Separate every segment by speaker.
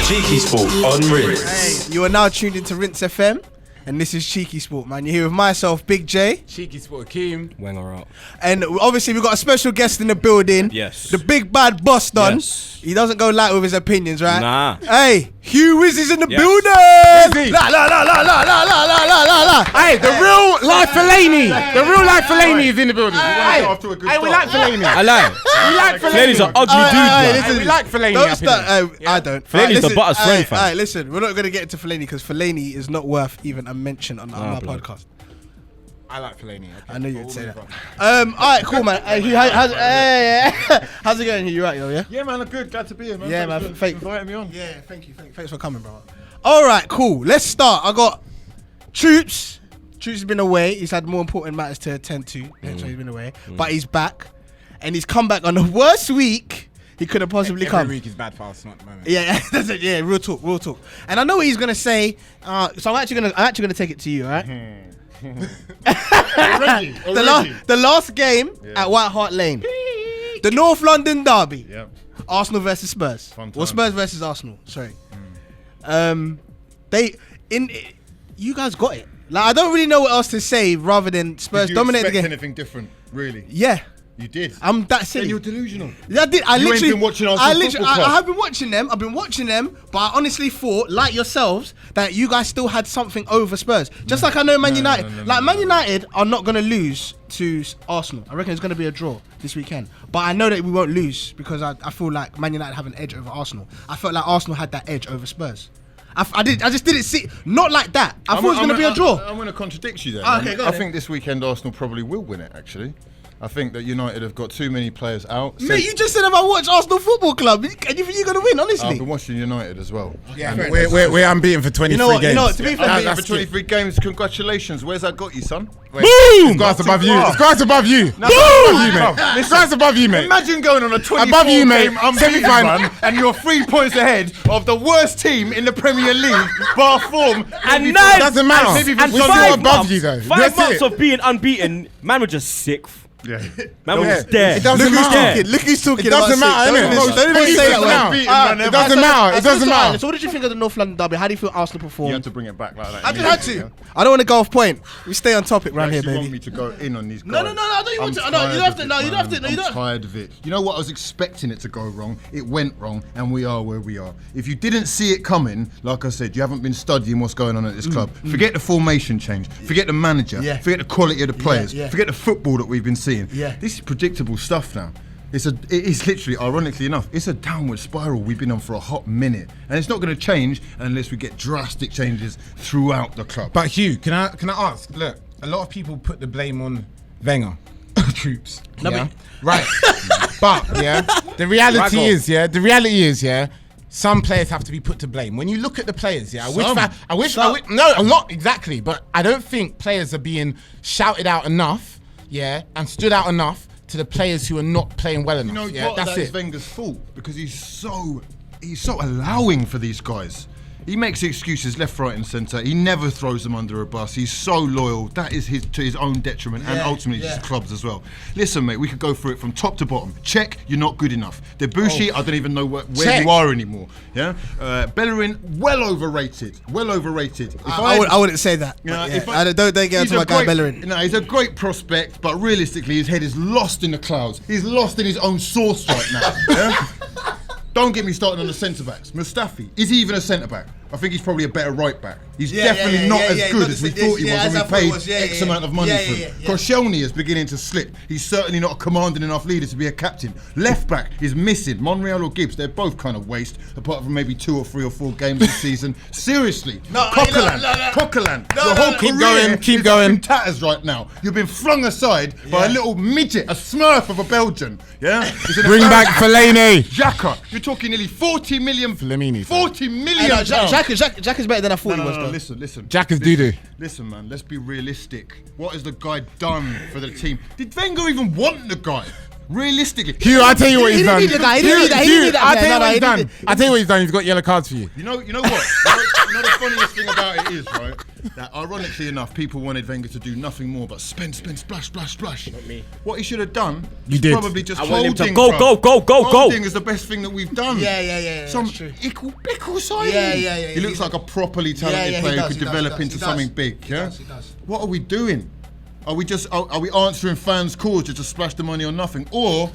Speaker 1: CheekySport on Rinse.
Speaker 2: Hey, you are now tuned into Rinse FM, and this is CheekySport, man. You're here with myself, Big J.
Speaker 3: CheekySport Akeem.
Speaker 4: Wenger out.
Speaker 2: And obviously, we've got a special guest in the building.
Speaker 4: Yes.
Speaker 2: The big bad boss, Don.
Speaker 4: Yes.
Speaker 2: He doesn't go light with his opinions, right?
Speaker 4: Nah.
Speaker 2: Hey, Hugh Wizzy's in the
Speaker 4: Yes.
Speaker 2: building.
Speaker 3: Wizzy.
Speaker 2: La la la la la la la la la la la.
Speaker 3: Hey, the real life Fellaini. The real life Fellaini is in the building. Hey, we like Fellaini.
Speaker 4: I like.
Speaker 3: We like
Speaker 4: Fellaini's an
Speaker 3: Fellaini.
Speaker 4: ugly dude, man.
Speaker 2: listen,
Speaker 3: We like Fellaini.
Speaker 2: Don't start. I don't.
Speaker 4: Fellaini's the butter's friend, fam.
Speaker 2: Alright, listen. We're not going to get into Fellaini because Fellaini is not worth even a mention on our
Speaker 4: blood.
Speaker 2: podcast.
Speaker 3: I like Fellaini. Okay.
Speaker 2: I knew you'd say that. Alright, cool, man. Hugh, how's it going? You right, yo? Yeah.
Speaker 5: Yeah, man, I'm good. Glad to be here, man.
Speaker 2: Yeah,
Speaker 5: Thanks
Speaker 2: man.
Speaker 5: for
Speaker 2: Thank
Speaker 5: inviting me on.
Speaker 2: Yeah, thank you. Thanks for coming, bro. All right, cool. Let's start. I got Troopz. Troopz has been away. He's had more important matters to attend to. Hence why he's been away. But he's back, and he's come back on the worst week he could have possibly come.
Speaker 3: Every week is bad for us, not at the moment.
Speaker 2: Yeah, that's it. Yeah, real talk. And I know what he's gonna say. So I'm actually gonna take it to you, all right?
Speaker 5: Already.
Speaker 2: The last game at White Hart Lane, the North London derby.
Speaker 5: Yep.
Speaker 2: Arsenal versus Spurs.
Speaker 5: Fun
Speaker 2: Well,
Speaker 5: time.
Speaker 2: Spurs versus Arsenal. Sorry. You guys got it. Like, I don't really know what else to say rather than Spurs
Speaker 5: Did you
Speaker 2: dominate the
Speaker 5: expect
Speaker 2: game.
Speaker 5: anything different, really?
Speaker 2: Yeah,
Speaker 5: You did.
Speaker 2: I'm that
Speaker 5: And
Speaker 2: silly.
Speaker 5: you're delusional.
Speaker 2: Yeah, I did. I
Speaker 5: You ain't
Speaker 2: literally
Speaker 5: been watching Arsenal Football Club.
Speaker 2: I have been watching them. I've been watching them, but I honestly thought, like yourselves, that you guys still had something over Spurs. Just like I know Man United. Man United are not gonna lose to Arsenal. I reckon it's gonna be a draw this weekend. But I know that we won't lose because I feel like Man United have an edge over Arsenal. I felt like Arsenal had that edge over Spurs. I just didn't see not like that. I thought it was gonna be a draw.
Speaker 5: I'm going to contradict you there.
Speaker 2: Okay, go
Speaker 5: I
Speaker 2: ahead.
Speaker 5: think this weekend Arsenal probably will win it, actually. I think that United have got too many players out.
Speaker 2: Mate, you just said if I watch Arsenal Football Club, and you think you're gonna win,
Speaker 5: I've
Speaker 2: honestly.
Speaker 5: been watching United as well.
Speaker 3: Yeah, we're unbeaten for 23
Speaker 2: You know what?
Speaker 3: games.
Speaker 2: To be
Speaker 5: I've
Speaker 2: fair,
Speaker 5: been
Speaker 3: that's
Speaker 5: for 23 games. Congratulations. Where's that got you, son?
Speaker 3: Boom! Guys above you.
Speaker 5: far.
Speaker 3: Guys above you. Boom! Guys above you, mate.
Speaker 5: Imagine going on a 24
Speaker 3: Above you, mate.
Speaker 5: game unbeaten
Speaker 3: Semi-final.
Speaker 5: run and you're 3 points ahead of the worst team in the Premier League, bar form.
Speaker 4: And
Speaker 5: nine.
Speaker 3: Doesn't matter.
Speaker 4: And
Speaker 3: We're still
Speaker 4: 5
Speaker 3: above
Speaker 4: months,
Speaker 3: you, though.
Speaker 4: 5
Speaker 3: That's
Speaker 4: months
Speaker 3: it.
Speaker 4: of being unbeaten, man was just sixth.
Speaker 5: Yeah.
Speaker 4: Man was
Speaker 3: Yeah.
Speaker 4: just there.
Speaker 3: It doesn't
Speaker 2: Look who's
Speaker 3: matter.
Speaker 2: talking. Look who's talking.
Speaker 3: It doesn't
Speaker 2: about
Speaker 3: matter,
Speaker 2: six.
Speaker 3: innit?
Speaker 2: Don't even say that
Speaker 3: Now.
Speaker 2: word.
Speaker 5: Unbeaten run
Speaker 3: It
Speaker 5: ever.
Speaker 3: doesn't matter. It doesn't matter.
Speaker 2: So what did you think of the North London derby? How do you feel Arsenal
Speaker 5: You
Speaker 2: performed?
Speaker 5: had to bring it back like that.
Speaker 2: I just had to. I don't want to go off point. We stay on topic
Speaker 5: You
Speaker 2: around here,
Speaker 5: actually want
Speaker 2: baby.
Speaker 5: me to go in on these guys.
Speaker 2: No, I don't want to.
Speaker 5: I'm
Speaker 2: No, you don't have
Speaker 5: tired
Speaker 2: to.
Speaker 5: of
Speaker 2: No,
Speaker 5: it,
Speaker 2: you don't have to.
Speaker 5: man.
Speaker 2: No, you don't.
Speaker 5: I'm tired of it. You know what? I was expecting it to go wrong. It went wrong, and we are where we are. If you didn't see it coming, like I said, you haven't been studying what's going on at this club. Forget the formation change. Forget the manager.
Speaker 2: Yeah.
Speaker 5: Forget the quality of the players.
Speaker 2: yeah.
Speaker 5: Forget the football that we've been seeing.
Speaker 2: Yeah.
Speaker 5: This is predictable stuff now. It is literally, ironically enough, it's a downward spiral we've been on for a hot minute, and it's not going to change unless we get drastic changes throughout the club.
Speaker 3: But Hugh, can I ask? Look, a lot of people put the blame on Wenger, Troopz. Yeah? Right. But the reality is, some players have to be put to blame. When you look at the players, I wish, no, a lot exactly. But I don't think players are being shouted out enough, and stood out enough to the players who are not playing well enough.
Speaker 5: You know, part of
Speaker 3: that's
Speaker 5: that is
Speaker 3: it.
Speaker 5: Wenger's fault because he's so allowing for these guys. He makes excuses left, right, and centre. He never throws them under a bus. He's so loyal. That is to his own detriment and ultimately to the club's as well. Listen, mate, we could go through it from top to bottom. Check, you're not good enough. Debussy, I don't even know where you are anymore. Yeah, Bellerin, well overrated.
Speaker 2: I wouldn't say that. Don't get into my guy Bellerin.
Speaker 5: No, he's a great prospect, but realistically, his head is lost in the clouds. He's lost in his own sauce right now. Yeah? Don't get me started on the centre-backs. Mustafi, is he even a centre-back? I think he's probably a better right-back. He's definitely not as good as we thought he was when we paid X amount of money for him. Koscielny is beginning to slip. He's certainly not a commanding enough leader to be a captain. Left-back is missing. Monreal or Gibbs, they're both kind of waste, apart from maybe 2 or 3 or 4 games this season. Seriously. Coquelin. Your whole career
Speaker 3: Keep
Speaker 5: is
Speaker 3: going.
Speaker 5: in tatters right now. You've been flung aside by a little midget, a smurf of a Belgian. Yeah?
Speaker 3: Bring back Fellaini.
Speaker 5: Xhaka, you're talking nearly 40 million.
Speaker 3: Flamini.
Speaker 5: 40 million.
Speaker 2: Jack is better than I thought he was, though.
Speaker 5: Listen.
Speaker 3: Jack is doo-doo.
Speaker 5: Listen, man, let's be realistic. What has the guy done for the team? Did Wenger even want the guy? Realistically.
Speaker 3: Hugh, I'll tell you what he's done.
Speaker 2: He didn't need the guy. He didn't need that. He didn't need that.
Speaker 3: I'll tell you
Speaker 2: No,
Speaker 3: what
Speaker 2: he
Speaker 3: he's done.
Speaker 2: didn't.
Speaker 3: I'll tell you what he's done. He's got yellow cards for you.
Speaker 5: You know what? You know the funniest thing about it is, right? that ironically enough, people wanted Wenger to do nothing more but spend, splash.
Speaker 4: Not me.
Speaker 5: What he should have done
Speaker 3: You
Speaker 5: is
Speaker 3: did.
Speaker 5: probably just
Speaker 4: I want him
Speaker 5: holding.
Speaker 4: to go,
Speaker 5: bruv.
Speaker 4: go.
Speaker 5: Holding is the best thing that we've done.
Speaker 2: Yeah.
Speaker 5: Some
Speaker 2: that's true.
Speaker 5: ickle signing.
Speaker 2: Yeah.
Speaker 5: He looks like a properly talented
Speaker 2: he
Speaker 5: player
Speaker 2: does,
Speaker 5: who could
Speaker 2: he does,
Speaker 5: develop
Speaker 2: he
Speaker 5: into
Speaker 2: does.
Speaker 5: something big.
Speaker 2: He
Speaker 5: Yeah.
Speaker 2: does, he does.
Speaker 5: What are we doing? Are we just are we answering fans' calls just to splash the money on nothing, or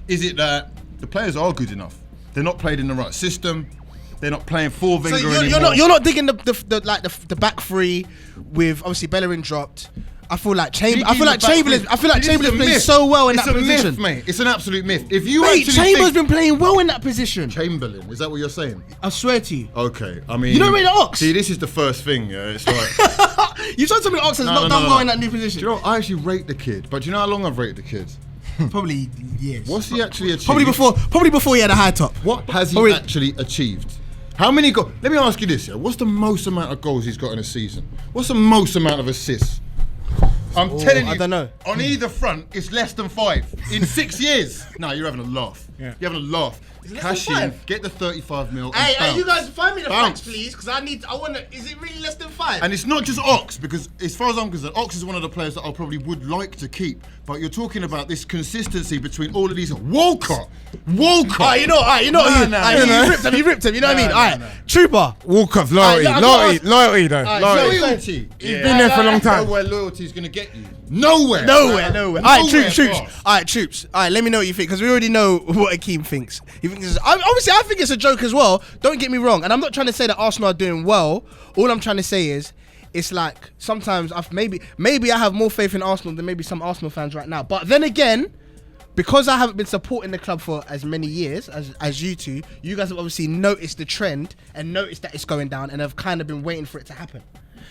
Speaker 5: is it that the players are good enough? They're not played in the right system. They're not playing for Wenger
Speaker 2: So
Speaker 5: anymore.
Speaker 2: you're not digging the back three with obviously Bellerin dropped. I feel like Chamberlain plays so well in that position.
Speaker 5: It's a myth, mate. It's an absolute myth. If you
Speaker 2: Mate,
Speaker 5: actually
Speaker 2: Chamberlain's
Speaker 5: think
Speaker 2: been playing well in that position.
Speaker 5: Chamberlain, is that what you're saying?
Speaker 2: I swear to you.
Speaker 5: Okay, I mean,
Speaker 2: You don't rate the Ox?
Speaker 5: See, this is the first thing. Yeah, it's like
Speaker 2: You told me Ox has not done well in that new position.
Speaker 5: Do you know what? I actually rate the kid, but do you know how long I've rated the kid?
Speaker 2: Probably years.
Speaker 5: What's he actually achieved?
Speaker 2: Probably before he had a high top.
Speaker 5: What has he
Speaker 2: Probably-
Speaker 5: actually achieved? How many goals? Let me ask you this, yeah. What's the most amount of goals he's got in a season? What's the most amount of assists? I'm telling you,
Speaker 2: I don't know.
Speaker 5: On either front, it's less than 5 in 6 years. No, you're having a laugh.
Speaker 3: Yeah.
Speaker 5: You're having a laugh.
Speaker 2: less
Speaker 5: Cash
Speaker 2: than
Speaker 5: in,
Speaker 2: 5?
Speaker 5: get the 35 mil.
Speaker 2: Hey,
Speaker 5: and bounce.
Speaker 2: you guys find me the
Speaker 5: Bounce.
Speaker 2: facts, please, because I want to. Is it really less than 5?
Speaker 5: And it's not just Ox, because as far as I'm concerned, Ox is one of the players that I probably would like to keep. But you're talking about this consistency between all of these. Walcott.
Speaker 2: Alright, you know who? You ripped him. You ripped him. You know what I mean? Alright, Trooper.
Speaker 3: Walcott's
Speaker 2: Alright,
Speaker 3: loyalty though.
Speaker 2: Alright,
Speaker 3: Loyalty.
Speaker 5: Loyalty.
Speaker 3: He's been there for a long time.
Speaker 5: Nowhere loyalty is going to get you. Nowhere.
Speaker 2: Nowhere. Alright, Troops.
Speaker 5: boss.
Speaker 2: Alright, Troops. Alright, let me know what you think, because we already know what Akeem thinks. He thinks obviously I think it's a joke as well. Don't get me wrong, and I'm not trying to say that Arsenal are doing well. All I'm trying to say is, it's like sometimes maybe I have more faith in Arsenal than maybe some Arsenal fans right now. But then again, because I haven't been supporting the club for as many years as you two, you guys have obviously noticed the trend and noticed that it's going down and have kind of been waiting for it to happen.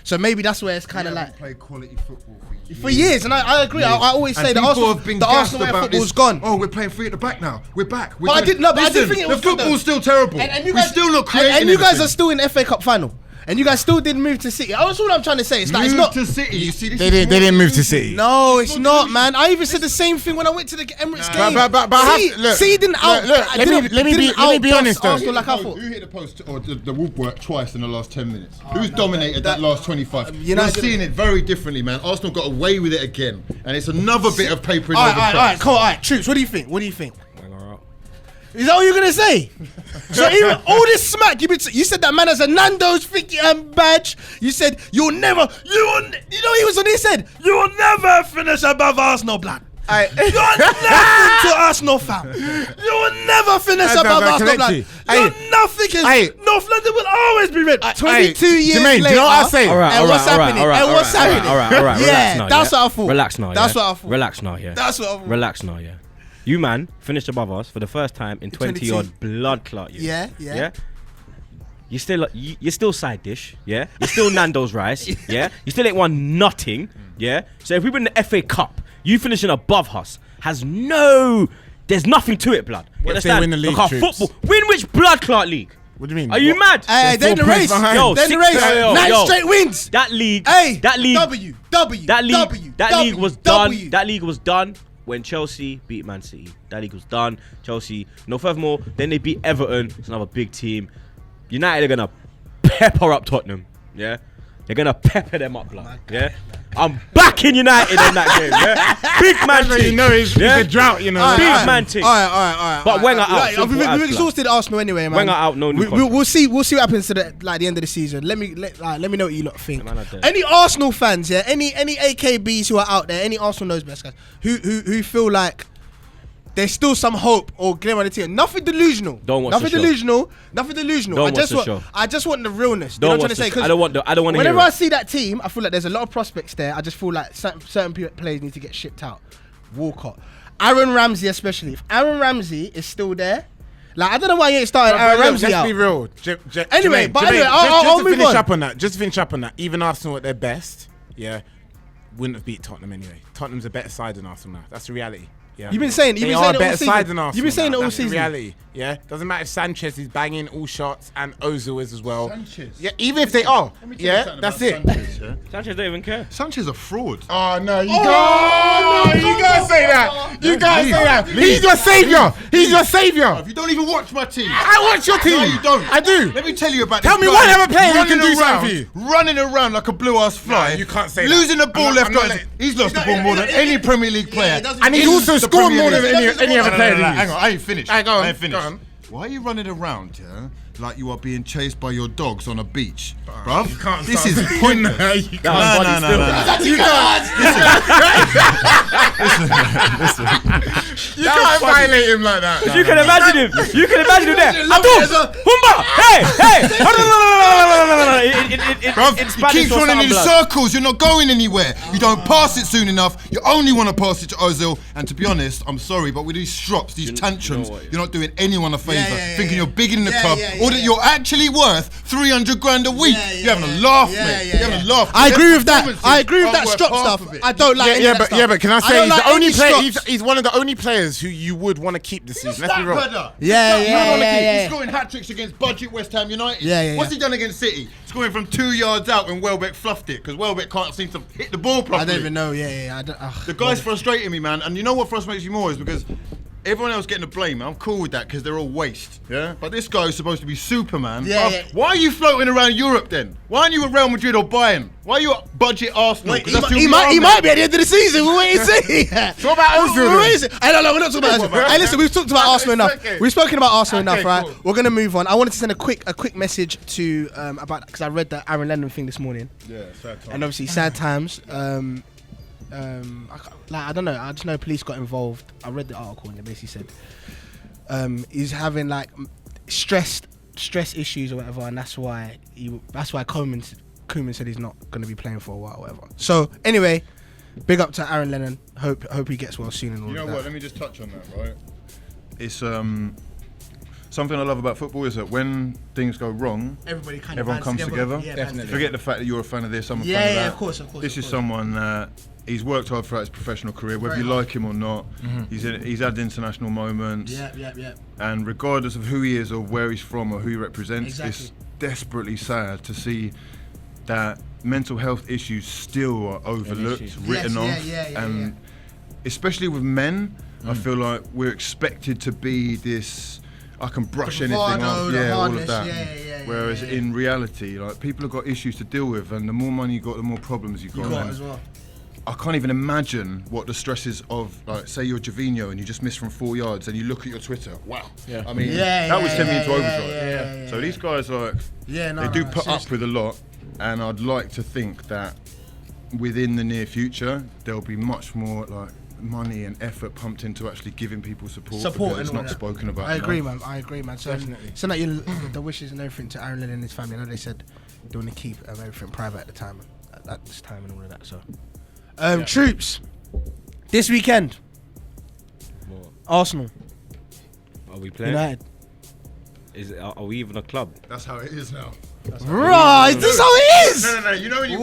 Speaker 2: So maybe that's where it's kind of like
Speaker 5: Play quality football
Speaker 2: for years, and I agree. I always say the Arsenal way of football's gone.
Speaker 5: Oh, we're playing 3 at the back now. We're back.
Speaker 2: But I did think it was
Speaker 5: the
Speaker 2: good,
Speaker 5: football's
Speaker 2: though.
Speaker 5: still terrible.
Speaker 2: And you
Speaker 5: we're
Speaker 2: guys,
Speaker 5: still not creating.
Speaker 2: and you guys
Speaker 5: anything.
Speaker 2: are still in the FA Cup final, and you guys still didn't move to City. That's all I'm trying to say. It's like it's
Speaker 5: Move
Speaker 2: not.
Speaker 5: to City. You see, this
Speaker 3: They
Speaker 5: is
Speaker 3: didn't move to City.
Speaker 2: No, it's not, man. I even said the same thing when I went to the Emirates game.
Speaker 3: But I have to- look,
Speaker 2: City didn't out.
Speaker 3: look, let me be
Speaker 2: outboss
Speaker 3: honest, though.
Speaker 2: Arsenal like I thought.
Speaker 5: Who hit the post or the woodwork twice in the last 10 minutes? Who's dominated that last 25? You're
Speaker 2: United-
Speaker 5: seeing it very differently, man. Arsenal got away with it again, and it's another bit of papering
Speaker 2: All
Speaker 5: over
Speaker 2: right,
Speaker 5: cracks.
Speaker 2: cool. All right, Troops. What do you think? Is that what you're gonna say? So even all this smack you said that man has a Nando's badge. You said you know he was on. He said you will never finish above Arsenal, blood. You're nothing to Arsenal, fam. You will never finish above Arsenal, blood. You're nothing. North London will always be red. 22 years
Speaker 3: Jermaine,
Speaker 2: later.
Speaker 3: do you know what I say?
Speaker 2: All right, what's happening? What's happening?
Speaker 4: All right.
Speaker 2: Yeah, that's what I thought.
Speaker 4: Relax now.
Speaker 2: That's
Speaker 4: yeah?
Speaker 2: what I thought.
Speaker 4: Relax now, yeah.
Speaker 2: That's what I thought.
Speaker 4: Relax now, yeah. You man finished above us for the first time in 20 odd blood clot years.
Speaker 2: Yeah.
Speaker 4: You're still side dish, yeah. You're still Nando's rice, yeah. You still ain't won nothing, yeah. So if we win the FA Cup, you finishing above us there's nothing to it, blood. You
Speaker 3: What if they
Speaker 4: understand?
Speaker 3: win the league,
Speaker 4: Look, our
Speaker 3: Troops?
Speaker 4: football. Win which blood clot league?
Speaker 3: What do you mean?
Speaker 4: Are you mad?
Speaker 2: Hey, they're in the race.
Speaker 3: behind.
Speaker 2: They're in the race.
Speaker 4: Yo,
Speaker 2: 9 straight wins.
Speaker 4: That league.
Speaker 2: Hey,
Speaker 4: that league.
Speaker 2: That
Speaker 4: league was done. That league was done when Chelsea beat Man City. That league was done. Chelsea. No, furthermore, then they beat Everton. It's another big team. United are gonna pepper up Tottenham. Yeah, they're gonna pepper them up, blood. Yeah, I'm backing United in that game. Yeah, big man
Speaker 3: You
Speaker 4: team.
Speaker 3: know it's a drought, you know.
Speaker 4: Big man team.
Speaker 2: All right.
Speaker 4: But Wenger out.
Speaker 2: We've exhausted Arsenal anyway, man.
Speaker 4: Wenger out. No new contract.
Speaker 2: We'll see what happens to the end of the season. Let me know what you lot think.
Speaker 4: Man, I don't.
Speaker 2: Any Arsenal fans, yeah, any AKBs who are out there, any Arsenal knows best guys, who feel like there's still some hope or glimmer on the team. Nothing delusional.
Speaker 4: Don't watch
Speaker 2: Nothing
Speaker 4: the show.
Speaker 2: delusional. Nothing delusional.
Speaker 4: Don't watch the show.
Speaker 2: I just want the realness.
Speaker 4: Don't
Speaker 2: You know what I'm
Speaker 4: watch
Speaker 2: trying to say?
Speaker 4: the show. I don't want to hear
Speaker 2: whenever
Speaker 4: it.
Speaker 2: I see that team, I feel like there's a lot of prospects there. I just feel like certain players need to get shipped out. Walcott, Aaron Ramsey especially. If Aaron Ramsey is still there, like I don't know why he ain't started Aaron Ramsey
Speaker 3: Let's
Speaker 2: out.
Speaker 3: be real.
Speaker 2: Anyway,
Speaker 3: Jermaine,
Speaker 2: I'll
Speaker 3: just
Speaker 2: move
Speaker 3: to finish
Speaker 2: on.
Speaker 3: up on that. Just to finish up on that. Even Arsenal at their best, yeah, wouldn't have beat Tottenham anyway. Tottenham's a better side than Arsenal now. That's the reality. Yeah.
Speaker 2: You've been saying
Speaker 3: they
Speaker 2: it
Speaker 3: are a
Speaker 2: all
Speaker 3: better
Speaker 2: season.
Speaker 3: side than Arsenal.
Speaker 2: You've been saying it all
Speaker 3: That's the
Speaker 2: season.
Speaker 3: reality. Yeah, doesn't matter if Sanchez is banging all shots and Ozil is as well.
Speaker 5: Sanchez.
Speaker 3: Yeah, even if they are.
Speaker 5: Let me tell you
Speaker 3: Yeah,
Speaker 5: something
Speaker 3: that's
Speaker 5: about
Speaker 3: it.
Speaker 5: Sanchez, yeah?
Speaker 4: Sanchez don't even care.
Speaker 5: Sanchez a fraud.
Speaker 3: Oh no, you can't say that. You can't say that. He's your savior. He's your savior.
Speaker 5: You don't even watch my team.
Speaker 3: I watch your team.
Speaker 5: No, you don't.
Speaker 3: I do.
Speaker 5: Let me tell you about
Speaker 3: Tell
Speaker 5: this
Speaker 3: me
Speaker 5: guy
Speaker 3: one other player who can
Speaker 5: running
Speaker 3: do something
Speaker 5: around,
Speaker 3: for you.
Speaker 5: running around like a blue-ass fly.
Speaker 3: No, you can't say that.
Speaker 5: Losing the ball
Speaker 3: I'm
Speaker 5: left,
Speaker 3: not
Speaker 5: right.
Speaker 3: letting-
Speaker 5: He's lost the ball more than any Premier League player.
Speaker 3: And he's
Speaker 5: in
Speaker 3: also
Speaker 5: the
Speaker 3: scored
Speaker 5: Premier
Speaker 3: more than
Speaker 5: League.
Speaker 3: any other player.
Speaker 5: Hang on, I ain't finished.
Speaker 3: Go on,
Speaker 5: I ain't finished.
Speaker 3: go on.
Speaker 5: Why are you running around, yeah? Like you are being chased by your dogs on a beach, bruv?
Speaker 3: You can't
Speaker 5: This
Speaker 3: start
Speaker 5: is
Speaker 3: saying
Speaker 5: pointless.
Speaker 3: that. You
Speaker 5: No,
Speaker 3: can't.
Speaker 5: no, no, no.
Speaker 3: You can't. You can't violate him like that.
Speaker 4: You can imagine him. You can imagine him there. Abdul, Humba, hey.
Speaker 5: Bruv,
Speaker 4: In
Speaker 5: you
Speaker 4: Spanish
Speaker 5: keep
Speaker 4: or
Speaker 5: running in
Speaker 4: something, blood.
Speaker 5: circles. You're not going anywhere. You don't pass it soon enough. You only want to pass it to Ozil. And to be honest, I'm sorry, but with these strops, these tantrums, you're not doing anyone a favour. Thinking you're bigger than the club, or that you're actually worth 300 grand a week. You're having a laugh, mate. You're having a laugh.
Speaker 2: I agree with that.
Speaker 5: Performances
Speaker 2: I agree with that
Speaker 5: aren't worth
Speaker 2: strop
Speaker 5: half
Speaker 2: stuff.
Speaker 5: of it.
Speaker 2: I don't like any of that stuff.
Speaker 3: Yeah, but can I say
Speaker 2: don't
Speaker 3: he's
Speaker 2: like
Speaker 3: the only
Speaker 2: any
Speaker 3: player?
Speaker 2: strops.
Speaker 3: He's one of the only players who you would want to keep this season. Let's be real.
Speaker 2: Yeah.
Speaker 5: He's scoring hat-tricks against budget West Ham United.
Speaker 2: Yeah.
Speaker 5: What's he done against City? Scoring from 2 yards out when Welbeck fluffed it, because Welbeck can't seem to hit the ball properly.
Speaker 2: I don't even know. Yeah. I don't,
Speaker 5: The guy's frustrating me, man. And you know what frustrates you more is because everyone else getting the blame. I'm cool with that because they're all waste. Yeah. But this guy is supposed to be Superman.
Speaker 2: Yeah.
Speaker 5: Why are you floating around Europe then? Why aren't you at Real Madrid or Bayern? Why are you at budget Arsenal?
Speaker 2: Wait, he might be at the end of the season. We'll wait and see.
Speaker 3: So what about Ozil then?
Speaker 2: Wait and see. Hey, no, we're not talking about Ozil. Hey, listen, we've talked about Arsenal enough.
Speaker 3: Okay.
Speaker 2: We've spoken about Arsenal
Speaker 3: Okay,
Speaker 2: enough, right?
Speaker 3: cool.
Speaker 2: We're gonna move on. I wanted to send a quick message to about because I read the Aaron Lennon thing this morning.
Speaker 5: Yeah, sad time.
Speaker 2: And obviously sad times. I don't know. I just know police got involved. I read the article and it basically said he's having like stress issues or whatever, and that's why Koeman said he's not going to be playing for a while or whatever. So anyway, big up to Aaron Lennon. Hope he gets well soon and all
Speaker 5: You know
Speaker 2: of that.
Speaker 5: what? Let me just touch on that, right? It's something I love about football is that when things go wrong, everyone comes together.
Speaker 2: Yeah,
Speaker 3: Definitely.
Speaker 5: Forget the fact that you're a fan of this, I'm a fan of
Speaker 2: Yeah,
Speaker 5: that.
Speaker 2: of course.
Speaker 5: This is someone that he's worked hard throughout his professional career, whether you like him or not. He's had international moments.
Speaker 2: Yeah.
Speaker 5: And regardless of who he is or where he's from or who he represents,
Speaker 2: Exactly.
Speaker 5: it's desperately sad to see that mental health issues still are overlooked, written off, and especially with men, I feel like we're expected to be this. I can brush anything
Speaker 2: bravado,
Speaker 5: off,
Speaker 2: the
Speaker 5: all of
Speaker 2: hardness,
Speaker 5: that. Whereas in reality, like people have got issues to deal with, and the more money you got, the more problems you got. And
Speaker 2: as well.
Speaker 5: I can't even imagine what the stresses of, like, say you're Jovino and you just missed from 4 yards, and you look at your Twitter. Wow. I mean, that would send me into overdrive. So these guys, like, they do put up with a lot, and I'd like to think that within the near future there'll be much more like money and effort pumped into actually giving people support because it's not spoken about.
Speaker 2: I agree,
Speaker 5: enough.
Speaker 2: man. I agree, man. So,
Speaker 3: Definitely.
Speaker 2: Send out the wishes and everything to Aaron Lennon and his family. I know they said they want to keep everything private at the time, at this time and all of that. So, Troopz, this weekend, Arsenal,
Speaker 4: Are we playing?
Speaker 2: United.
Speaker 4: Are we even a club?
Speaker 5: That's how it is now.
Speaker 2: Right, this is how it is.
Speaker 5: No. You know when you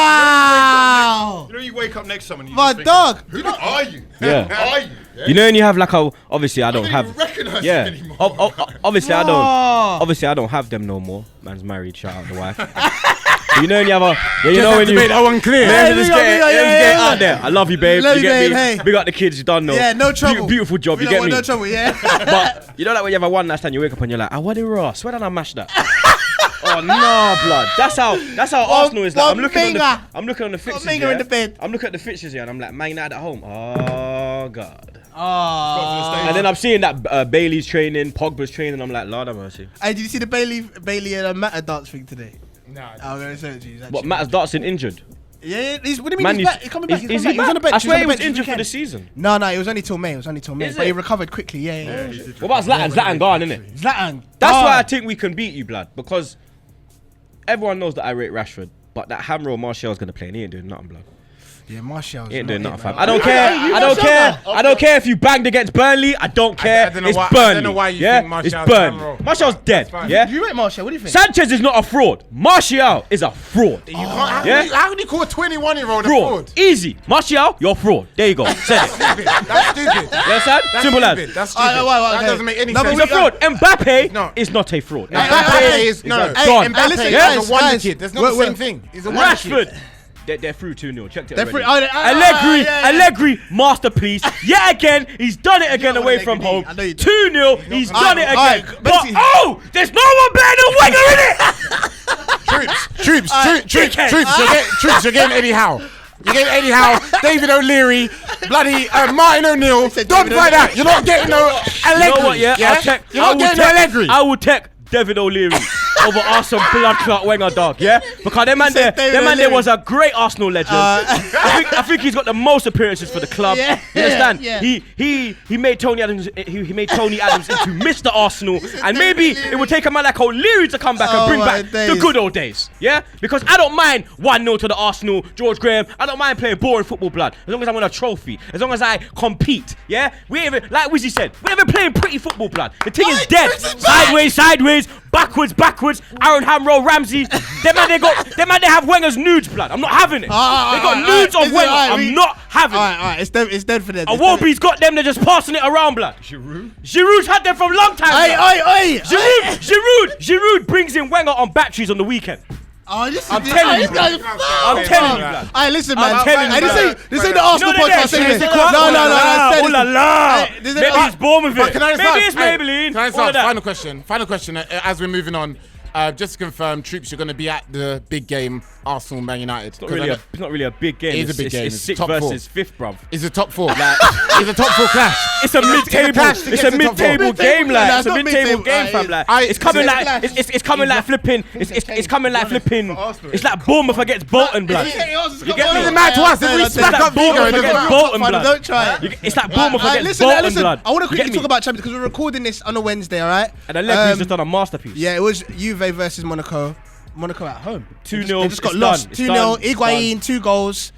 Speaker 2: Wow.
Speaker 5: you know you wake up next to someone and you
Speaker 2: My
Speaker 5: just
Speaker 2: dog.
Speaker 5: Who are you?
Speaker 4: Yeah.
Speaker 5: Who are you?
Speaker 4: You know, when you have like obviously I don't
Speaker 5: don't
Speaker 4: have.
Speaker 5: even recognise
Speaker 4: Yeah.
Speaker 5: him anymore.
Speaker 4: Obviously I
Speaker 2: Wow.
Speaker 4: don't. Obviously I don't have them no more. Man's married. Shout out the wife. But you know when you have a. Yeah, you know when
Speaker 3: to
Speaker 4: you.
Speaker 3: make that one clear.
Speaker 4: Yeah,
Speaker 2: Hey,
Speaker 4: just
Speaker 2: big up,
Speaker 4: get
Speaker 2: big up, yeah.
Speaker 4: out there. I love you, babe.
Speaker 2: Love
Speaker 4: you
Speaker 2: you,
Speaker 4: get
Speaker 2: babe,
Speaker 4: me.
Speaker 2: hey.
Speaker 4: Big up the kids. You done know.
Speaker 2: Yeah, no trouble.
Speaker 4: Beautiful job. You get me.
Speaker 2: No trouble. Yeah.
Speaker 4: But you know that when you have a one night stand, you wake up and you're like, I want it Ross. Where did I mash that? Oh no, blood. That's how Arsenal is like. I'm looking on the fixtures.
Speaker 2: finger in the bed.
Speaker 4: I'm looking at the fixtures here, and I'm like, Man United at home. Oh god.
Speaker 2: Oh.
Speaker 4: And then I'm seeing that Bailey's training, Pogba's training. I'm like, Lord have mercy.
Speaker 2: Hey, did you see the Bailey and Matter dance thing today?
Speaker 3: No.
Speaker 2: I'm gonna send it to you.
Speaker 4: What, Matt's Dotson injured?
Speaker 2: Yeah, what do you mean?
Speaker 4: Man,
Speaker 2: he's back. He's coming back.
Speaker 4: is he
Speaker 2: He was on the
Speaker 4: back?
Speaker 2: bench.
Speaker 4: I swear he was
Speaker 2: on the bench
Speaker 4: injured
Speaker 2: this
Speaker 4: for the
Speaker 2: weekend.
Speaker 4: season.
Speaker 2: No, it was only till May. Is
Speaker 4: Is
Speaker 2: but he
Speaker 4: it?
Speaker 2: recovered quickly. Yeah.
Speaker 4: What about Zlatan? Zlatan gone, innit?
Speaker 2: Zlatan.
Speaker 4: That's
Speaker 2: gone.
Speaker 4: why I think we can beat you, blood. Because everyone knows that I rate Rashford, but that Hammer or Martial's gonna play, and he ain't doing nothing, blood.
Speaker 2: Yeah, Martial.
Speaker 4: He ain't doing nothing, fam. I don't care. I don't care. I don't care if you banged against Burnley. I don't care. It's Burnley. I don't know why you think Martial's
Speaker 3: It's Burnley.
Speaker 4: Martial's dead. Yeah.
Speaker 2: You rate Martial? What do you think?
Speaker 4: Sanchez is not a fraud. Martial is a fraud.
Speaker 3: How can you call a 21-year-old a fraud?
Speaker 4: Easy. Martial, you're a fraud. There you go. Said it.
Speaker 3: That's stupid.
Speaker 4: You understand? Simple as.
Speaker 3: That's stupid. That doesn't make any sense.
Speaker 4: He's a fraud. Mbappe is not a fraud.
Speaker 3: Mbappe is
Speaker 4: gone.
Speaker 3: Mbappe is a wonder kid. That's not the same thing. He's a wonder kid.
Speaker 4: Rashford. They're through 2-0. Checked it
Speaker 2: They're
Speaker 4: already. Allegri, masterpiece. Yet again, he's done it again away from home. 2-0. He's done it again. But there's no one better than Wenger in it.
Speaker 3: Troopz, you're getting Eddie Howe. You're getting Eddie Howe, David O'Leary, bloody Martin O'Neill. Don't like that. You're not getting no Allegri.
Speaker 4: You know what? Yeah,
Speaker 3: you're not getting no Allegri.
Speaker 4: I will take David O'Leary over Arsenal blood clot Wenger, dog. Yeah, because that man there was a great Arsenal legend. I think he's got the most appearances for the club.
Speaker 2: Yeah,
Speaker 4: you understand?
Speaker 2: yeah.
Speaker 4: He made Tony Adams. He made Tony Adams into Mr. Arsenal, and maybe it would take a man like O'Leary to come back and bring back the good old days. Yeah, because I don't mind 1-0 to the Arsenal, George Graham. I don't mind playing boring football, blood, as long as I win a trophy, as long as I compete. Yeah, we ain't even, like Wizzy said, we ain't even playing pretty football, blood. The thing is dead. Sideways, backwards. Aaron Hamrow, Ramsey. Them man they have Wenger's nudes, blood. I'm not having it. They got nudes of Wenger. I'm not having it.
Speaker 2: Alright, it's dead for them.
Speaker 4: Awobi's got them. They're just passing it around, blood. Giroud's had them from a long time. Giroud brings in Wenger on batteries on the weekend.
Speaker 2: I'm
Speaker 4: telling you, blood. I'm telling you, blood.
Speaker 2: Alright, listen, man.
Speaker 4: I'm telling you,
Speaker 2: This ain't the Arsenal podcast. No.
Speaker 4: Maybe he's born with it.
Speaker 3: Maybe
Speaker 4: it's Maybelline.
Speaker 3: Can I start? Final question. As we're moving on, just to confirm, Troopz, you're going to be at the big game, Arsenal Man United.
Speaker 4: It's not really a big game.
Speaker 3: It is a big game.
Speaker 4: It's 6 versus 5th, bruv.
Speaker 3: It's a top 4. It's a top 4 clash.
Speaker 4: It's a mid-table. It's a mid-table game, like. It's a mid-table game, fam. Like, it's coming like flipping. It's coming like flipping. It's like Bournemouth against Bolton, blood. You get me?
Speaker 3: It doesn't matter to us. If we smack up
Speaker 4: Bournemouth against Bolton, blood.
Speaker 2: Don't try it.
Speaker 4: It's like Bournemouth against Bolton, blood.
Speaker 2: I want to quickly talk about Champions because we're recording this on a Wednesday, alright?
Speaker 4: And Allegri's just done a masterpiece.
Speaker 2: Yeah, it was Juve versus Monaco. Monaco at home.
Speaker 4: 2-0.
Speaker 2: They just got lost. 2-0. Higuain, 2 goals.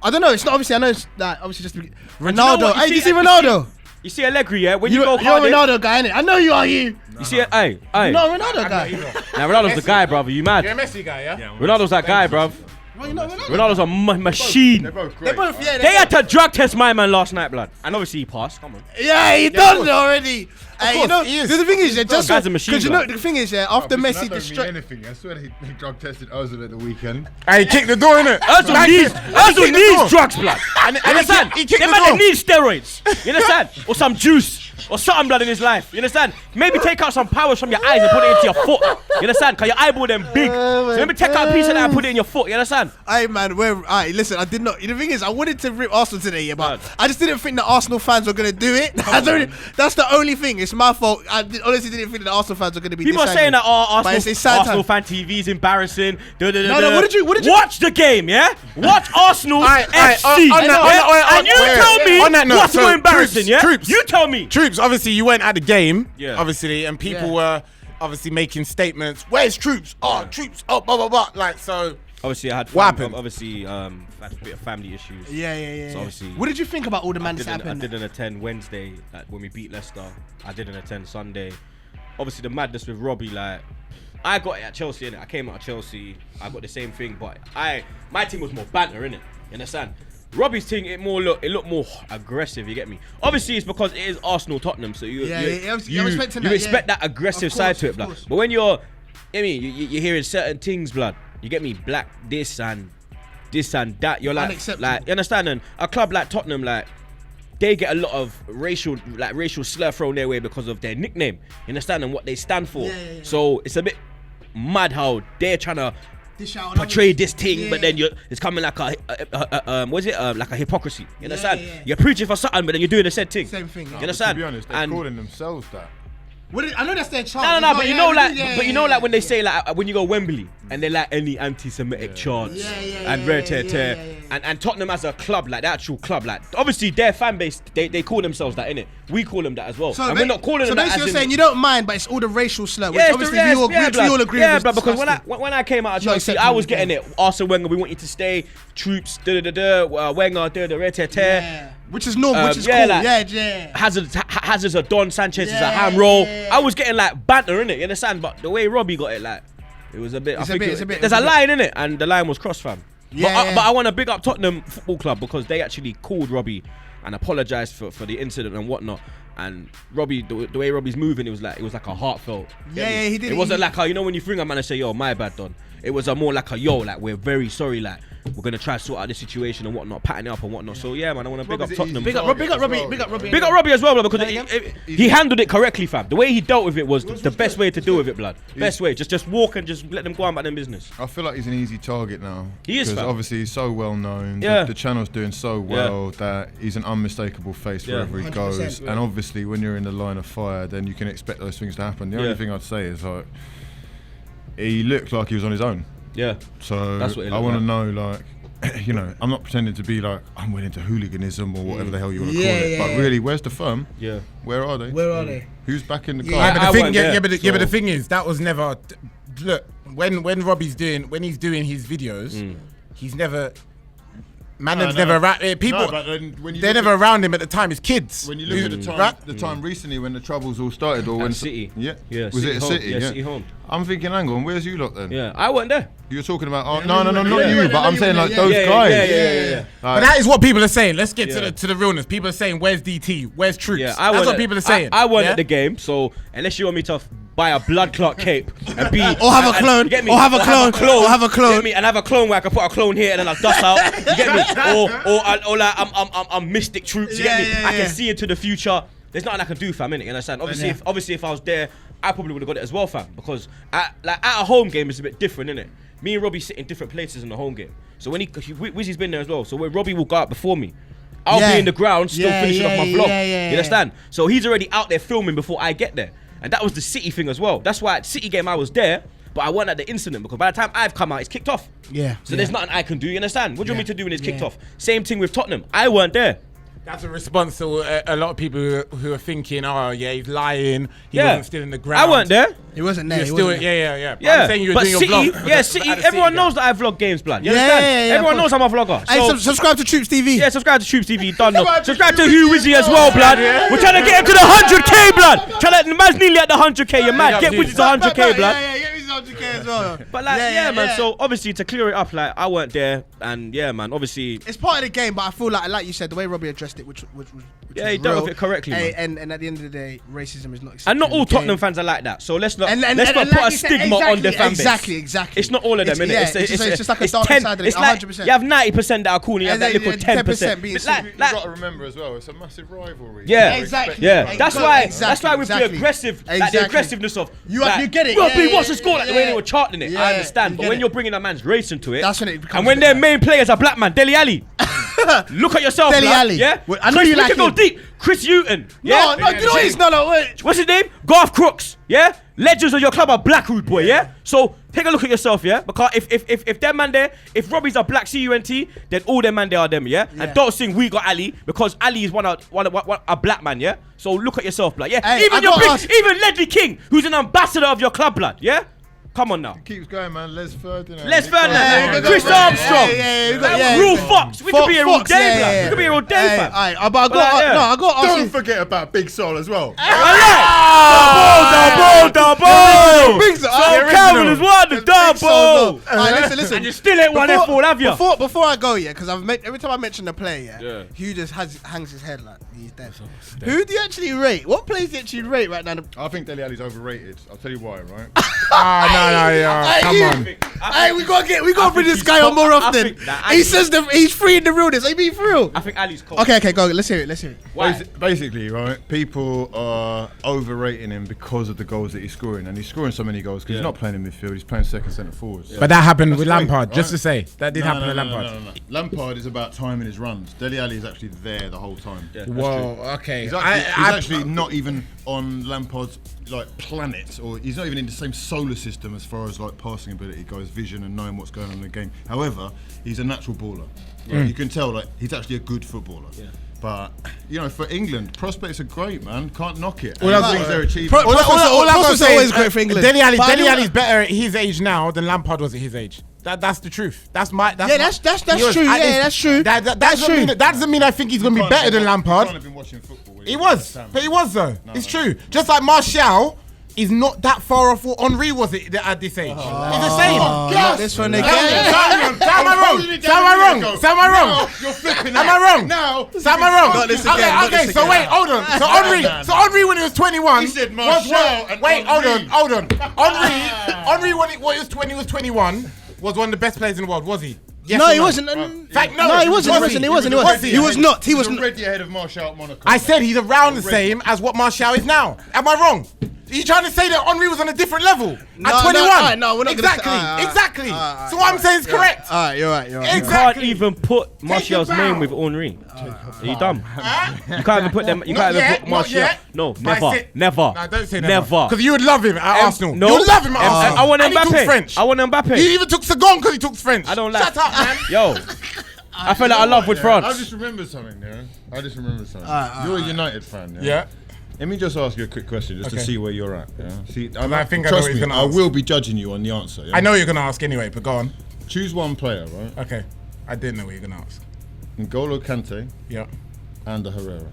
Speaker 2: I don't know. It's not obviously. I know it's that obviously just Ronaldo. Hey, did you see Ronaldo?
Speaker 4: You see Allegri, yeah? When you go
Speaker 2: you're a Ronaldo guy, innit? I know you are. You
Speaker 4: see it? Hey.
Speaker 2: No, Ronaldo guy.
Speaker 4: Now Ronaldo's the guy, brother. You mad?
Speaker 3: You're a Messi guy, yeah?
Speaker 4: Ronaldo's that guy, bruv. Ronaldo's a machine.
Speaker 5: They're both great.
Speaker 4: They had to drug test my man last night, blood. And obviously he passed. Come on.
Speaker 2: Yeah, he done it already. Hey, you know, the thing is, just
Speaker 4: guy's a machine,
Speaker 2: because you know the thing is, after Messi
Speaker 5: destroyed anything, I swear they drug tested Ozil at the weekend.
Speaker 3: Hey, he kicked the door, innit?
Speaker 4: Ozil needs drugs, blood.
Speaker 3: You understand? He kicked the
Speaker 4: door.
Speaker 3: door.
Speaker 4: They need steroids. You understand? Or some juice. Or something, blood, in his life. You understand? Maybe take out some powers from your eyes and put it into your foot. You understand? Because your eyeball them big. So maybe take out a piece of that and put it in your foot. You understand?
Speaker 2: Hey, man, listen, I did not. The thing is, I wanted to rip Arsenal today, yeah, but I just didn't think the Arsenal fans were going to do it. That's the only thing. It's my fault. I honestly didn't think that the Arsenal fans were going to be
Speaker 4: People are saying that Arsenal fan TV is embarrassing.
Speaker 2: No, what did you
Speaker 4: watch the game, yeah? Watch Arsenal FC. And you tell me what's more embarrassing, yeah? You tell me.
Speaker 3: Troopz, obviously you went at the game, obviously, and people were obviously making statements. Where's Troopz? Troopz, blah blah blah. Like, so.
Speaker 4: Obviously, I had obviously had a bit of family issues.
Speaker 2: Yeah.
Speaker 4: So obviously,
Speaker 2: what did you think about all the madness that happened?
Speaker 4: I didn't attend Wednesday, like when we beat Leicester. I didn't attend Sunday. Obviously, the madness with Robbie, like I got it at Chelsea, innit? I came out of Chelsea. I got the same thing, but my team was more banter, innit? You understand? Robbie's thing, it looked more aggressive. You get me? Obviously, it's because it is Arsenal Tottenham, so you expect that aggressive side to it, blood. But when you're you're hearing certain things, blood. You get me? Black this and that. You're like, you understand? And a club like Tottenham, like, they get a lot of racial slur thrown their way because of their nickname. You understand? And what they stand for. Yeah. So it's a bit mad how they're trying to portray this thing, but then it's coming like like a hypocrisy. You understand? You're preaching for something, but then you're doing the said thing.
Speaker 2: Same thing.
Speaker 5: You
Speaker 4: understand?
Speaker 5: To be honest, they're calling themselves that.
Speaker 2: I know that's their chant.
Speaker 4: No, but you know, like when they say, like, when you go Wembley and they're like any anti-Semitic chants and red tear. And Tottenham as a club, like the actual club, like obviously their fan base, they call themselves that, innit? We call them that as well. And we're not calling them that.
Speaker 2: So basically you're saying you don't mind, but it's all the racial slur, which
Speaker 4: Yeah,
Speaker 2: obviously we all agree with.
Speaker 4: Yeah, because when I came out of Chelsea, I was getting it. Arsene Wenger, we want you to stay. Troopz, Wenger,
Speaker 2: Yeah. Which is normal, which is cool.
Speaker 4: Like,
Speaker 2: yeah.
Speaker 4: Hazard's a Don, Sanchez is a ham roll. I was getting like banter, innit? You understand? But the way Robbie got it, like, it was a bit. There's a line in it, and the line was crossed, fam. But I want to big up Tottenham Football Club because they actually called Robbie and apologised for the incident and whatnot. And Robbie, the way Robbie's moving, it was like a heartfelt.
Speaker 2: Yeah, he did.
Speaker 4: It wasn't like you know when you bring a man and say, "Yo, my bad, Don." It was a more like a like we're very sorry, like we're gonna try to sort out this situation and whatnot, patting it up and whatnot. So yeah, man, I want to big up Tottenham.
Speaker 2: Big up Robbie.
Speaker 4: Big up Robbie as well, blood, because he handled it correctly, fam. The way he dealt with it was the best way to deal with it, blood. Best way, just walk and just let them go on about their business.
Speaker 1: I feel like he's an easy target now.
Speaker 4: He is,
Speaker 1: because
Speaker 4: fam.
Speaker 1: obviously he's so well known.
Speaker 4: Yeah.
Speaker 1: The channel's doing so well that he's an unmistakable face wherever he goes. And obviously, when you're in the line of fire, then you can expect those things to happen. The only thing I'd say is like he looked like he was on his own.
Speaker 4: Yeah.
Speaker 1: So
Speaker 4: That's what it
Speaker 1: I want to
Speaker 4: like.
Speaker 1: know, like, you know, I'm not pretending to be like I'm willing to hooliganism or whatever the hell you want to call it. But really, where's the firm?
Speaker 4: Yeah.
Speaker 1: Where are they? Who's back in the car?
Speaker 3: But the thing is, that was never. Look, when he's doing his videos, he's never. Manham's never around. People,
Speaker 1: but then when you
Speaker 3: they're never around him at the time. It's kids.
Speaker 1: When you look at the time recently when the troubles all started, or when
Speaker 4: City.
Speaker 1: Yeah. Was
Speaker 4: City
Speaker 1: it a
Speaker 4: home.
Speaker 1: City?
Speaker 4: Yeah, City home.
Speaker 1: I'm thinking, hang on, where's you lot then?
Speaker 4: Yeah, I wasn't there.
Speaker 1: You were talking about no, not you, but I'm saying like those guys.
Speaker 4: Yeah.
Speaker 3: But that is what people are saying. Let's get to the realness. People are saying, "Where's DT? Where's Troopz?"
Speaker 4: Yeah,
Speaker 3: that's what people are saying.
Speaker 4: I wasn't at the game, so unless you want me to buy a blood clot cape and be
Speaker 2: or have a clone,
Speaker 4: get me,
Speaker 2: or have a clone,
Speaker 4: get me, and have a clone where I can put a clone here and then I'll dust out. You get me? Or like I'm Mystic Troopz. You get me? I can see into the future. There's nothing I can do, fam. Innit? You understand? Obviously, if I was there, I probably would have got it as well, fam. Because at a home game, it's a bit different, innit? Me and Robbie sit in different places in the home game. So when Wizzy's been there as well. So when Robbie will go out before me, I'll be in the ground still finishing off my vlog. You understand? So he's already out there filming before I get there. And that was the City thing as well. That's why at City game I was there, but I wasn't at the incident because by the time I've come out, it's kicked off. So there's nothing I can do, you understand? What do you want me to do when it's kicked off? Same thing with Tottenham. I weren't there.
Speaker 3: That's a response to a lot of people who are thinking, oh yeah, he's lying. He wasn't still in the ground.
Speaker 4: I weren't there.
Speaker 2: He wasn't there.
Speaker 3: Yeah. I'm saying you were doing
Speaker 4: City,
Speaker 3: your vlog.
Speaker 4: City. Everyone knows that I vlog games, blood. You understand? Everyone knows I'm a vlogger.
Speaker 2: Hey, subscribe to Troopz TV.
Speaker 4: Yeah, subscribe to Troopz TV. Done. Subscribe to Hugh Wizzy as well, blood. We're trying to get him to the 100k, blood. The man's nearly at the 100k. You're mad. Get Wizzy to 100k, blood.
Speaker 2: Yeah, get Wizzy to 100k as well.
Speaker 4: But like, man. So obviously to clear it up, like I weren't there, and yeah, man. Obviously,
Speaker 2: it's part of the game, but I feel like you said, the way Robbie addressed it, which
Speaker 4: he dealt with it correctly, man.
Speaker 2: And at the end of the day, racism is not accepted.
Speaker 4: And not all Tottenham fans are like that. So let's not put a stigma on their fan base.
Speaker 2: Exactly.
Speaker 4: It's not all of them, innit?
Speaker 2: It's just like a dark side of it. 100%.
Speaker 4: You have 90% that are cool, and you have that little 10%.
Speaker 1: You've got to remember as well, it's a massive rivalry.
Speaker 4: Yeah,
Speaker 2: exactly.
Speaker 4: Yeah, that's why with the aggressive, like the aggressiveness of
Speaker 2: you get it.
Speaker 4: Robbie, what's the score? Like the way they were charting it, I understand. But when you're bringing a man's race into it,
Speaker 2: that's when it becomes.
Speaker 4: And when their main players are black man, Dele Alli. Look at yourself,
Speaker 2: Dele Alli.
Speaker 4: Yeah,
Speaker 2: I know you like him.
Speaker 4: Go deep. Chris Hughton. Yeah.
Speaker 2: No, you know what? No. Wait.
Speaker 4: What's his name? Garth Crooks. Yeah. Legends of your club are black, rude boy. Yeah. So take a look at yourself. Yeah. Because if them man there, if Robbie's a black CUNT, then all them man there are them. Yeah. And don't sing we got Ali because Ali is one a black man. Yeah. So look at yourself, blood. Yeah.
Speaker 2: Hey,
Speaker 4: even Ledley King, who's an ambassador of your club, blood. Yeah. Come on now.
Speaker 1: Keeps going, man. Les Ferdinand.
Speaker 4: Chris Armstrong. Real Fox. We could be here all day, blood. We could be here all day, fam.
Speaker 2: I got.
Speaker 5: Don't forget about Big Sol as well.
Speaker 4: Double. So Calvin is one, the double.
Speaker 2: Listen.
Speaker 4: And you still ain't won F4, have you?
Speaker 2: Before I go, because every time I mention a player, Hugh just hangs his head like he's dead. Who do you actually rate? What players do you actually rate right now?
Speaker 1: I think Dele Alli's overrated. I'll tell you why, right?
Speaker 3: Come on.
Speaker 2: Hey, we gotta bring this guy on more often. He says he's free in the realness. Are you being for real?
Speaker 4: I think Ali's cold.
Speaker 2: Okay, go. Let's hear it.
Speaker 4: Why?
Speaker 1: Basically, right, people are overrating him because of the goals that he's scoring, and he's scoring so many goals because he's not playing in midfield. He's playing second centre forwards.
Speaker 3: But that happened with
Speaker 1: great,
Speaker 3: Lampard.
Speaker 1: right?
Speaker 3: Just to say, that did happen with Lampard.
Speaker 1: No. Lampard is about timing his runs. Dele Alli is actually there the whole time.
Speaker 4: Yeah,
Speaker 3: Whoa. Okay.
Speaker 1: He's actually not even on Lampard's planet, or he's not even in the same solar system as far as passing ability goes.
Speaker 5: has vision and knowing what's going on in the game. However, he's a natural baller. Right? You can tell, like, he's actually a good footballer. Yeah. But, you know, for England, prospects are great, man. Can't knock it. All they're achieving.
Speaker 2: Prospects are always great for England.
Speaker 3: Dele Alli's better at his age now than Lampard was at his age. That's the truth. That's true. Yeah, that's true. That doesn't mean I think he's going to be better than Lampard. He was though. It's true. Just like Martial is not that far off what Henry was at this age. He's the same.
Speaker 2: This one again.
Speaker 3: Am I wrong?
Speaker 5: You're flipping
Speaker 3: Am I wrong?
Speaker 5: No.
Speaker 3: Am I wrong? Okay. So wait, hold on. So Henry when he was 21.
Speaker 5: He said Martial and
Speaker 3: wait,
Speaker 5: Henry.
Speaker 3: hold on. Henry when he was 21 was one of the best players in the world, was he? Yes
Speaker 2: no, he wasn't. He wasn't. He was not. He was
Speaker 5: already ahead of Martial at Monaco.
Speaker 3: I said he's around the same as what Martial is now. Am I wrong? Are you trying to say that Henry was on a different level at 21?
Speaker 2: No, we're not
Speaker 3: exactly. So what I'm saying is correct.
Speaker 2: You're right.
Speaker 4: Exactly. You can't even put Martial's name with Henry. Are you dumb? You can't even put them. You can't even put Martial. No, never.
Speaker 3: No, don't say never. Because you would love him at Arsenal.
Speaker 4: No,
Speaker 3: you would love him at Arsenal.
Speaker 4: I want
Speaker 3: Mbappe. He took French.
Speaker 4: I want Mbappe.
Speaker 3: He even took Sagan because he took French.
Speaker 4: I don't like.
Speaker 3: Shut up, man.
Speaker 4: Yo. I feel like I love with France.
Speaker 5: I just remember something, You're a United fan,
Speaker 3: Yeah.
Speaker 5: Let me just ask you a quick question, just to see where you're at. Yeah. See,
Speaker 3: I think I know what he's gonna ask.
Speaker 5: I will be judging you on the answer. Yeah?
Speaker 3: I know you're gonna ask anyway, but go on.
Speaker 5: Choose one player, right?
Speaker 3: Okay. I didn't know what you're gonna ask.
Speaker 5: N'Golo Kante.
Speaker 3: Yeah.
Speaker 5: And Herrera.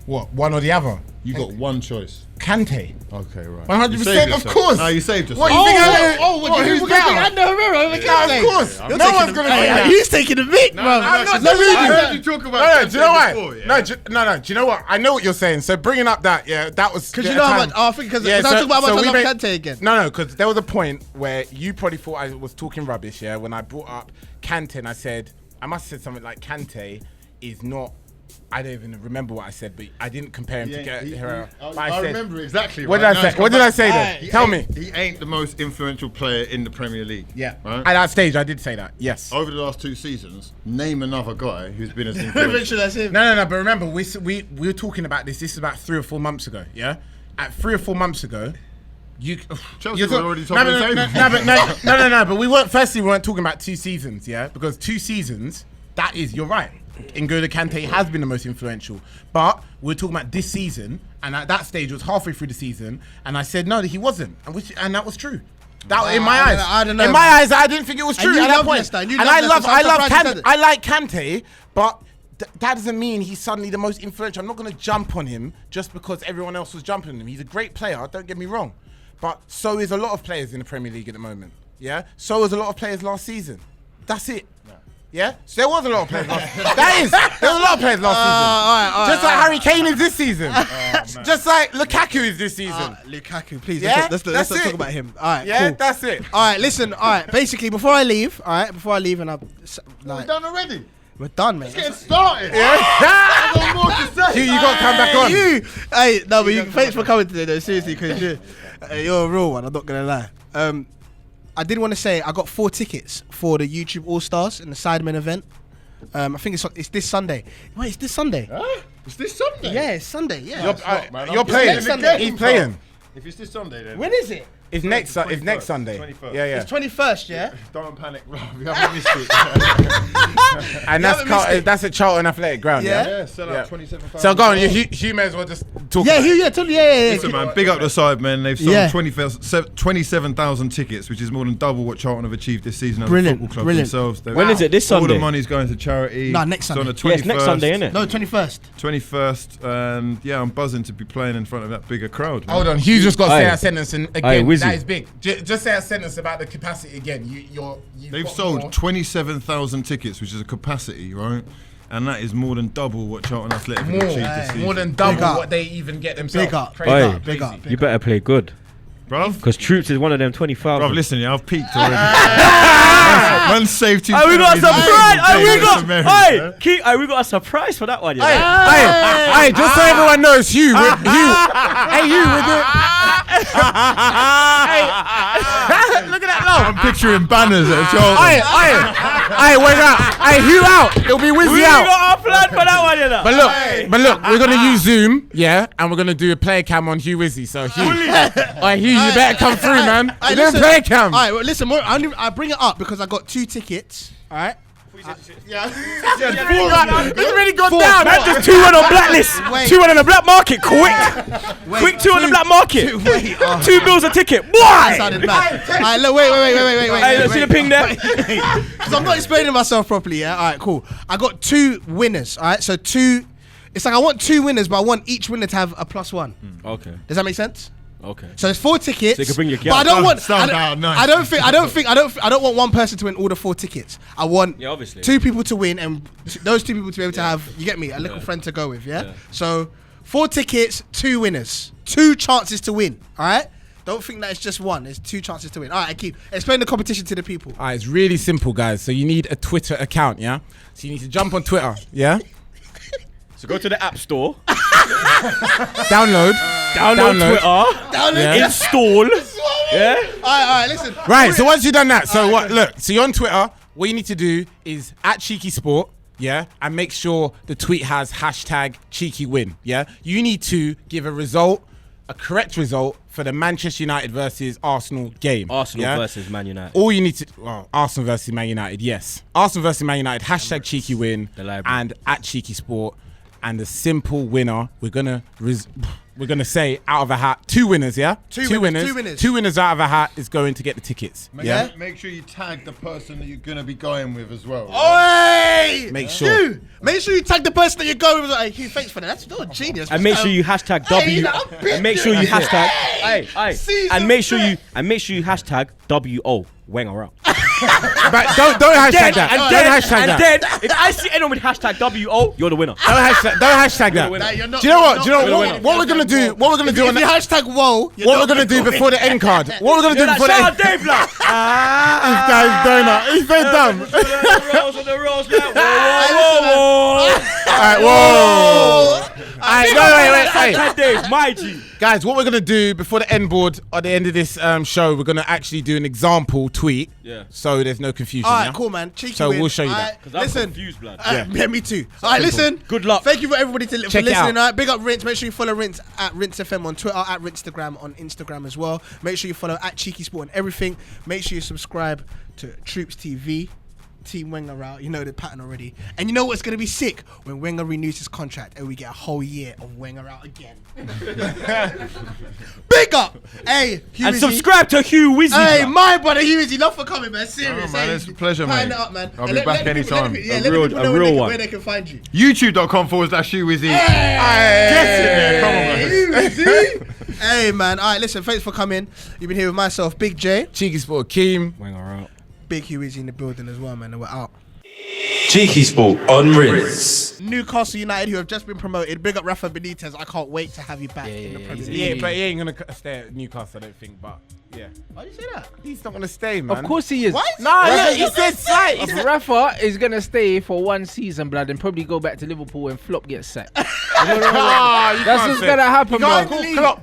Speaker 3: What? One or the other?
Speaker 5: You got one choice.
Speaker 3: Kante.
Speaker 5: Okay, right.
Speaker 3: 100%, of course.
Speaker 5: No, you saved yourself.
Speaker 3: What you think?
Speaker 2: Who's better? And Herrera over Kante.
Speaker 3: Of course. No one's gonna say that.
Speaker 2: He's taking the mic, bro.
Speaker 5: I heard you talk about.
Speaker 3: Do you know what? No. Do you know what? I know what you're saying. So bringing up that, that was
Speaker 2: because you know how much. I think because I talk about how much I love Kante again.
Speaker 3: No, because there was a point where you probably thought I was talking rubbish. Yeah, when I brought up Kante, and I said I must have said something like Kante is not. I don't even remember what I said, but I didn't compare him to Herrera.
Speaker 5: I remember exactly.
Speaker 3: What did I say? What did I say then? Tell me.
Speaker 5: He ain't the most influential player in the Premier League.
Speaker 3: Yeah.
Speaker 5: Right?
Speaker 3: At that stage, I did say that. Yes.
Speaker 5: Over the last 2 seasons, name another guy who's been as influential.
Speaker 2: That's him.
Speaker 3: No. But remember, we were talking about this. This is about 3 or 4 months ago. Yeah. At 3 or 4 months ago.
Speaker 5: Chelsea were already top of the table.
Speaker 3: No. But we weren't talking about 2 seasons. Yeah. Because 2 seasons. That is, you're right. N'Golo Kante has been the most influential, but we're talking about this season, and at that stage it was halfway through the season, and I said no, he wasn't, and that was true. That in my eyes, in my eyes, I didn't think it was true at that point. And I like Kante, but that doesn't mean he's suddenly the most influential. I'm not going to jump on him just because everyone else was jumping on him. He's a great player, don't get me wrong, but so is a lot of players in the Premier League at the moment. Yeah, so is a lot of players last season. That's it. Yeah? So there was a lot of players last season. There was a lot of players last season. Just like Harry Kane is this season. Just like Lukaku is this season.
Speaker 2: Lukaku, please.
Speaker 3: Yeah?
Speaker 2: Let's talk about him. All right,
Speaker 3: yeah,
Speaker 2: cool.
Speaker 3: That's it.
Speaker 2: All right, listen. All right, basically, before I leave, and I'm
Speaker 5: we're done already.
Speaker 2: We're done, man.
Speaker 5: Let's get started.
Speaker 3: Yeah.
Speaker 5: I got more to say.
Speaker 3: You got to come back on.
Speaker 2: Thanks for coming today, though. Seriously, because you're a real one. I'm not going to lie. I did want to say I got 4 tickets for the YouTube All Stars in the Sidemen event. I think it's this Sunday. Wait, it's this Sunday?
Speaker 5: Huh? It's this Sunday?
Speaker 2: Yeah, it's Sunday. Yeah.
Speaker 3: You're playing. He's playing.
Speaker 5: If it's this Sunday, then.
Speaker 2: When is it?
Speaker 3: It's next Sunday.
Speaker 5: 21st.
Speaker 3: Yeah.
Speaker 2: It's 21st, yeah?
Speaker 5: Don't panic, bro. You haven't missed it.
Speaker 3: And that's at Charlton Athletic Ground, yeah?
Speaker 5: Yeah, sell out 27,000.
Speaker 3: So go on, Hugh may as well just talk
Speaker 2: about it.
Speaker 3: Yeah.
Speaker 5: Listen, man, big up the side, man. They've sold 27,000 tickets, which is more than double what Charlton have achieved this season as a football club themselves.
Speaker 4: When is it? This Sunday?
Speaker 5: All the money's going to charity.
Speaker 2: No, next Sunday.
Speaker 5: So on the 21st.
Speaker 4: Yeah, it's next Sunday, isn't it?
Speaker 2: No, 21st.
Speaker 5: 21st, and yeah, I'm buzzing to be playing in front of that bigger crowd. Man.
Speaker 3: Hold on, Hugh just got to say that sentence again.
Speaker 4: Wizzy.
Speaker 3: That is big. Just say a sentence about the capacity again.
Speaker 5: They've sold 27,000 tickets, which is a capacity, right? And that is more than double what Charlton Athletic have achieved this season.
Speaker 3: More than double what they even get themselves.
Speaker 2: Big up.
Speaker 4: You better play good.
Speaker 5: Bruv?
Speaker 4: Because Troopz is one of them 20,000.
Speaker 5: Bruv, listen, I've peaked already. Man saved 2
Speaker 4: we got a surprise! We got a surprise for that one,
Speaker 3: Hey, just so everyone knows, Hugh. We're doing... Look at that love.
Speaker 5: I'm picturing banners at Charlton.
Speaker 3: Hey, wait up. Hey, Hugh out. It'll be Wizzy out.
Speaker 4: plan for that one, you know.
Speaker 3: But look, we're gonna use Zoom, yeah, and we're gonna do a player cam on Hugh Wizzy. So Hugh, alright, Hugh, you better come through, man. We're doing player cam.
Speaker 2: Alright, well, listen, I bring it up because I got 2 tickets. Alright.
Speaker 3: Yeah, it's already gone down.
Speaker 4: Man, just 2 on blacklist. 2 on the black market, quick 2 on the black market. 2 bills a ticket. Why?
Speaker 2: Alright, look, wait.
Speaker 4: Hey, see the ping there?
Speaker 2: Because I'm not explaining myself properly. Yeah. Alright, cool. I got 2 winners. Alright, so 2. It's like I want 2 winners, but I want each winner to have a +1.
Speaker 4: Okay.
Speaker 2: Does that make sense?
Speaker 4: Okay.
Speaker 2: So it's 4 tickets.
Speaker 4: So you can bring your
Speaker 2: but I don't want.
Speaker 5: I
Speaker 2: don't want one person to win all the 4 tickets. I want
Speaker 4: obviously
Speaker 2: 2 people to win, and those 2 people to be able to have. You get me? A little friend to go with. Yeah. So 4 tickets, 2 winners, 2 chances to win. All right. Don't think that it's just one. There's 2 chances to win. All right. I keep explain the competition to the people.
Speaker 3: All right, it's really simple, guys. So you need a Twitter account, yeah. So you need to jump on Twitter, yeah.
Speaker 4: So go to the App Store.
Speaker 3: Download
Speaker 4: Twitter.
Speaker 3: Yeah.
Speaker 4: Install. Yeah.
Speaker 2: All right. Listen.
Speaker 3: Right. So once you've done that, so what? Look. So you're on Twitter. What you need to do is @CheekySport. Yeah, and make sure the tweet has #CheekyWin. Yeah, you need to give a correct result for the Manchester United versus Arsenal game.
Speaker 4: Arsenal versus Man United.
Speaker 3: All you need to, Arsenal versus Man United. Yes, Arsenal versus Man United. #CheekyWin and @CheekySport. And the simple winner, we're gonna say out of a hat 2 winners, yeah? 2 winners. 2 winners out of a hat is going to get the tickets.
Speaker 5: Make sure you tag the person that you're gonna be going with as well.
Speaker 2: Oi!
Speaker 3: Make sure
Speaker 2: you tag the person that you're going with. Hey, Hugh, thanks for that. That's not genius.
Speaker 4: And make sure you #W. And make sure you hashtag. And make sure you hashtag WO. Wenger out.
Speaker 3: But don't hashtag that.
Speaker 4: And then if I see anyone with #WO, you're the winner.
Speaker 3: Don't hashtag that. Do you know what? What we're gonna do? What we're gonna do on
Speaker 2: the hashtag whoa?
Speaker 3: What we're gonna do before the end card? What we're gonna do before the end?
Speaker 4: Dave, like.
Speaker 3: This guy's donut. He's so dumb.
Speaker 4: On the rolls, whoa.
Speaker 3: Alright, whoa.
Speaker 4: Alright, Dave, my G.
Speaker 3: Guys, what we're gonna do before the end board at the end of this show, we're gonna actually do an example tweet. Yeah. So there's no confusion.
Speaker 2: Alright, cool, man. Cheeky
Speaker 3: so
Speaker 2: win.
Speaker 3: we'll show you that.
Speaker 4: Listen, I'm confused, blood.
Speaker 2: Yeah, me too. Alright, listen.
Speaker 4: Good luck.
Speaker 2: Thank you for everybody for listening.
Speaker 3: Out.
Speaker 2: Big up Rinse. Make sure you follow Rinse @RinseFM on Twitter, @Rinstagram on Instagram as well. Make sure you follow @CheekySport on everything. Make sure you subscribe to Troopz TV. Team Wenger out, you know the pattern already. And you know what's gonna be sick? When Wenger renews his contract and we get a whole year of Wenger out again. Big up! Hey, Hugh
Speaker 4: and
Speaker 2: Wizzy.
Speaker 4: Subscribe to Hugh Wizzy.
Speaker 2: Hey, my brother Hugh Wizzy, love for coming, man. Serious.
Speaker 1: Man, it's a pleasure, mate.
Speaker 2: Up, man.
Speaker 1: I'll be back anytime.
Speaker 2: Let real one. Where they can find you.
Speaker 1: YouTube.com/Hugh Wizzy.
Speaker 2: Hey,
Speaker 1: come on, man.
Speaker 2: Wizzy. Hey, man. All right, listen, thanks for coming. You've been here with myself, Big J.
Speaker 3: CheekySport, Keem.
Speaker 4: Wenger out.
Speaker 2: Big Hugh Wizzy in the building as well, man, and we're out.
Speaker 6: CheekySport on Rinse.
Speaker 2: Newcastle United, who have just been promoted. Big up Rafa Benitez. I can't wait to have you back in the Premier League.
Speaker 3: Yeah, but he ain't gonna stay at Newcastle, I don't think. But yeah,
Speaker 2: why do you say that?
Speaker 3: He's not gonna stay, man.
Speaker 7: Of course he is.
Speaker 2: What?
Speaker 3: Nah, he said slight.
Speaker 7: Rafa is gonna stay for 1 season, blood, and probably go back to Liverpool when Flop gets sacked. That's what's gonna happen, bro.
Speaker 3: Klopp.